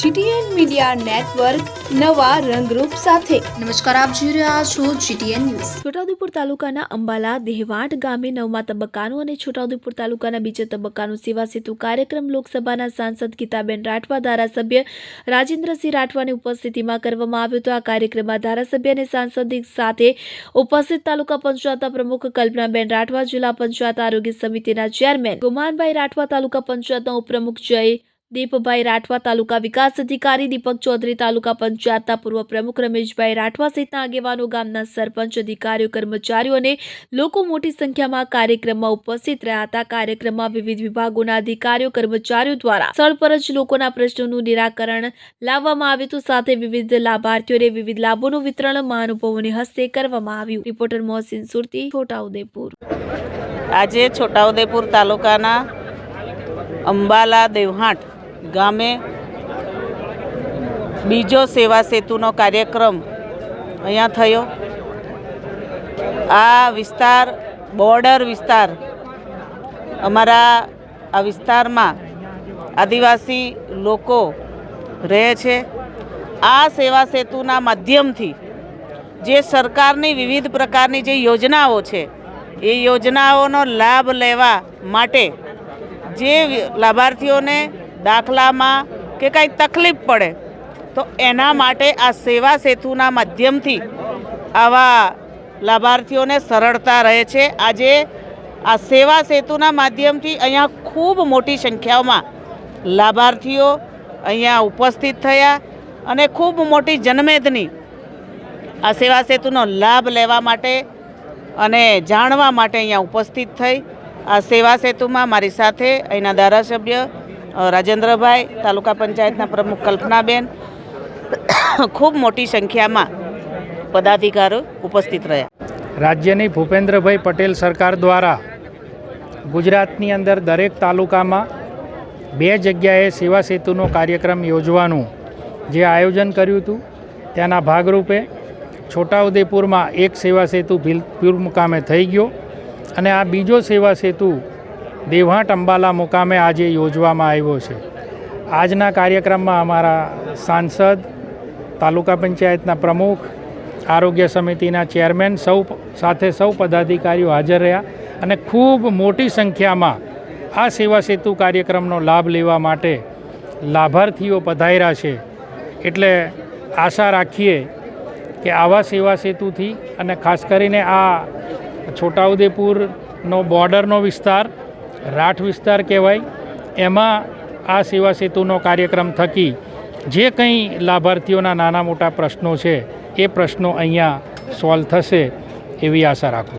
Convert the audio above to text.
GTN media network નવા રંગરૂપ સાથે। નમસ્કાર, આપ જોઈ રહ્યા છો GTN ન્યૂઝ। છોટાઉદેપુર તાલુકાના અંબાલા દેહવાટ ગામે 9મા તબક્કાનું અને છોટાઉદેપુર તાલુકાના બીજા તબક્કાનું સેવા સેતુ કાર્યક્રમ લોકસભાના સાંસદ ગીતાબેન રાઠવા, ધારાસભ્ય રાજેન્દ્રસિંહ રાઠવાની ઉપસ્થિતિમાં કરવામાં આવ્યો હતો। આ કાર્યક્રમમાં ધારાસભ્ય અને સાંસદ સાથે ઉપસ્થિત તાલુકા પંચાયતના પ્રમુખ કલ્પનાબેન રાઠવા, જિલ્લા પંચાયત આરોગ્ય સમિતિના ચેરમેન ગુમાનભાઈ રાઠવા, તાલુકા પંચાયતના ઉપપ્રમુખ જય દીપભાઈ રાઠવા, તાલુકા વિકાસ અધિકારી દીપક ચૌધરી, તાલુકા પંચાયતના પૂર્વ પ્રમુખ રમેશભાઈ રાઠવા સહિતના આગેવાનો, ગામના સરપંચ, અધિકારીઓ, કર્મચારીઓ અને લોકો મોટી સંખ્યામાં કાર્યક્રમમાં ઉપસ્થિત રહ્યા હતા। કાર્યક્રમમાં વિવિધ વિભાગોના અધિકારીઓ, કર્મચારીઓ દ્વારા સ્થળ પર જ લોકોના પ્રશ્નોનું નિરાકરણ લાવવામાં આવ્યું હતું। સાથે વિવિધ લાભાર્થીઓને વિવિધ લાભોનું વિતરણ મહાનુભાવોની હસ્તે કરવામાં આવ્યું। રિપોર્ટર મોહસિન સુરતી, છોટાઉદેપુર। આજે છોટાઉદેપુર તાલુકાના અંબાલા દેવહાટ ગામે બીજો સેવા સેતુનો કાર્યક્રમ અહીંયા થયો। આ વિસ્તાર બોર્ડર વિસ્તાર, અમારા આ વિસ્તારમાં આદિવાસી લોકો રહે છે। આ સેવા સેતુના માધ્યમથી જે સરકારની વિવિધ પ્રકારની જે યોજનાઓ છે એ યોજનાઓનો લાભ લેવા માટે જે લાભાર્થીઓને દાખલામાં કે કાંઈ તકલીફ પડે તો એના માટે આ સેવા સેતુના માધ્યમથી આવા લાભાર્થીઓને સરળતા રહે છે। આજે આ સેવા સેતુના માધ્યમથી અહીંયા ખૂબ મોટી સંખ્યામાં લાભાર્થીઓ અહીંયા ઉપસ્થિત થયા અને ખૂબ મોટી જનમેદની આ સેવા સેતુનો લાભ લેવા માટે અને જાણવા માટે અહીંયા ઉપસ્થિત થઈ। આ સેવા સેતુમાં મારી સાથે અહીંના ધારાસભ્ય રાજેન્દ્રભાઈ, તાલુકા પંચાયતના પ્રમુખ કલ્પનાબેન, ખૂબ મોટી સંખ્યામાં પદાધિકારીઓ ઉપસ્થિત રહ્યા। રાજ્યની ભૂપેન્દ્રભાઈ પટેલ સરકાર દ્વારા ગુજરાતની અંદર દરેક તાલુકામાં 2 જગ્યાએ સેવા સેતુનો કાર્યક્રમ યોજવાનું જે આયોજન કર્યું હતું તેના ભાગરૂપે છોટાઉદેપુરમાં એક સેવા સેતુ ભીલપુર મુકામે થઈ ગયો અને આ બીજો સેવા સેતુ દેવહાટ અંબાલા મુકામે આજે યોજવામાં આવ્યો છે। આજના કાર્યક્રમમાં અમારા સાંસદ, તાલુકા પંચાયતના પ્રમુખ, આરોગ્ય સમિતિના ચેરમેન સૌ પદાધિકારીઓ હાજર રહ્યા અને ખૂબ મોટી સંખ્યામાં આ સેવા સેતુ કાર્યક્રમનો લાભ લેવા માટે લાભાર્થીઓ પધાર્યા છે। એટલે આશા રાખીએ કે આવા સેવા સેતુથી અને ખાસ કરીને આ છોટાઉદેપુરનો બોર્ડરનો વિસ્તાર, રાઠ વિસ્તાર કહેવાય, એમાં આ સેવા સેતુનો કાર્યક્રમ થકી જે કંઈ લાભાર્થીઓના નાના મોટા પ્રશ્નો છે એ પ્રશ્નો અહીંયા સોલ્વ થશે એવી આશા રાખું।